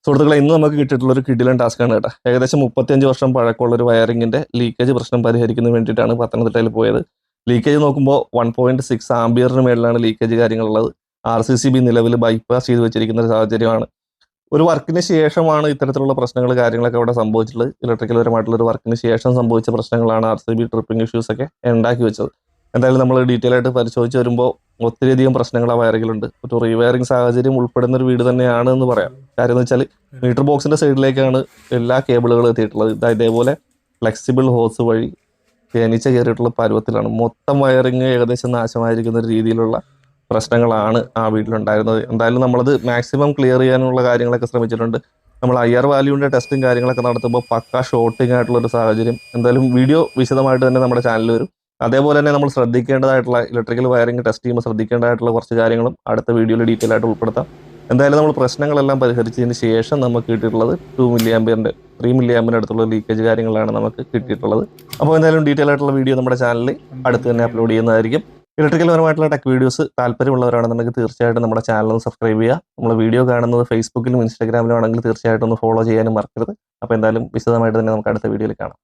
സുഹൃത്തുക്കളെ, ഇന്ന് നമുക്ക് കിട്ടിയിട്ടുള്ള ഒരു കിടിലൻ ടാസ്ക്കാണ് കേട്ടോ. ഏകദേശം 35 വർഷം പഴക്കമുള്ള ഒരു വയറിങ്ങിന്റെ ലീക്കേജ് പ്രശ്നം പരിഹരിക്കുന്നതിന് വേണ്ടിയിട്ടാണ് പത്തനംതിട്ടയിൽ പോയത്. ലീക്കേജ് നോക്കുമ്പോൾ 1.6 ആംബിയറിന് മേളിലാണ് ലീക്കേജ് കാര്യങ്ങളുള്ളത്. RCCB നിലവിൽ ബൈപ്പാസ് ചെയ്ത് വെച്ചിരിക്കുന്ന ഒരു സാഹചര്യമാണ്. ഒരു വർക്കിന് ശേഷമാണ് ഇത്തരത്തിലുള്ള പ്രശ്നങ്ങൾ കാര്യങ്ങളൊക്കെ അവിടെ സംഭവിച്ചിട്ടുള്ളത്. ഇലക്ട്രിക്കൽ പരമായിട്ടുള്ള ഒരു വർക്കിന് ശേഷം സംഭവിച്ച പ്രശ്നങ്ങളാണ് RCB ട്രിപ്പിംഗ് ഇഷ്യൂസ് ഒക്കെ ഉണ്ടാക്കി വെച്ചത്. എന്തായാലും നമ്മൾ ഡീറ്റെയിൽ ആയിട്ട് പരിശോധിച്ച് വരുമ്പോൾ ഒത്തിരിയധികം പ്രശ്നങ്ങൾ ആ വയറിലുണ്ട്. ഒരു റീവയറിംഗ് സാഹചര്യം ഉൾപ്പെടുന്ന ഒരു വീട് തന്നെയാണ് എന്ന് പറയാം. കാര്യം എന്ന് വെച്ചാൽ മീറ്റർ ബോക്സിന്റെ സൈഡിലേക്കാണ് എല്ലാ കേബിളുകളും എത്തിയിട്ടുള്ളത്. ഇതേപോലെ ഫ്ലെക്സിബിൾ ഹോസ് വഴി തേനീച്ച കയറിയിട്ടുള്ള പരുവത്തിലാണ്. മൊത്തം വയറിങ് ഏകദേശം നാശമായിരിക്കുന്ന ഒരു രീതിയിലുള്ള പ്രശ്നങ്ങളാണ് ആ വീട്ടിലുണ്ടായിരുന്നത്. എന്തായാലും നമ്മളത് മാക്സിമം ക്ലിയർ ചെയ്യാനുള്ള കാര്യങ്ങളൊക്കെ ശ്രമിച്ചിട്ടുണ്ട്. നമ്മൾ IR വാല്യൂവിന്റെ ടെസ്റ്റും കാര്യങ്ങളൊക്കെ നടത്തുമ്പോൾ പക്ക ഷോർട്ടിംഗ് ആയിട്ടുള്ള ഒരു സാഹചര്യം. എന്തായാലും വീഡിയോ വിശദമായിട്ട് തന്നെ നമ്മുടെ ചാനലിൽ വരും. അതേപോലെ തന്നെ നമ്മൾ ശ്രദ്ധിക്കേണ്ടതായിട്ടുള്ള ഇലക്ട്രിക്കൽ വയറിംഗ് ടെസ്റ്റ് ചെയ്യുമ്പോൾ ശ്രദ്ധിക്കേണ്ടതായിട്ടുള്ള കുറച്ച് കാര്യങ്ങളും അടുത്ത വീഡിയോയിൽ ഡീറ്റെയിൽ ആയിട്ട് ഉൾപ്പെടുത്താം. എന്തായാലും നമ്മൾ പ്രശ്നങ്ങളെല്ലാം പരിഹരിച്ചതിന് ശേഷം നമുക്ക് കിട്ടിയിട്ടുള്ളത് 2 മില്ലി ആംബിയറിന്റെ 3 മില്ലി ആംബിയറിന്റെ അടുത്തുള്ള ലീക്കേജ് കാര്യങ്ങളാണ് നമുക്ക് കിട്ടിയിട്ടുള്ളത്. അപ്പോൾ എന്തായാലും ഡീറ്റെയിൽ ആയിട്ടുള്ള വീഡിയോ നമ്മുടെ ചാനലിൽ അടുത്ത് തന്നെ അപ്ലോഡ് ചെയ്യുന്നതായിരിക്കും. ഇലക്ട്രിക്കൽ പരമായിട്ടുള്ള ടെക് വീഡിയോസ് താല്പര്യമുള്ളവരാണെന്നുണ്ടെങ്കിൽ തീർച്ചയായിട്ടും നമ്മുടെ ചാനൽ ഒന്ന് സബ്സ്ക്രൈബ് ചെയ്യുക. നമ്മൾ വീഡിയോ കാണുന്നത് ഫേസ്ബുക്കിലും ഇൻസ്റ്റാഗ്രാമിലും ആണെങ്കിൽ തീർച്ചയായിട്ടും ഒന്ന് ഫോളോ ചെയ്യാനും മറക്കരുത്. അപ്പോൾ എന്തായാലും വിശദമായിട്ട് തന്നെ നമുക്ക് അടുത്ത വീഡിയോയിൽ കാണാം.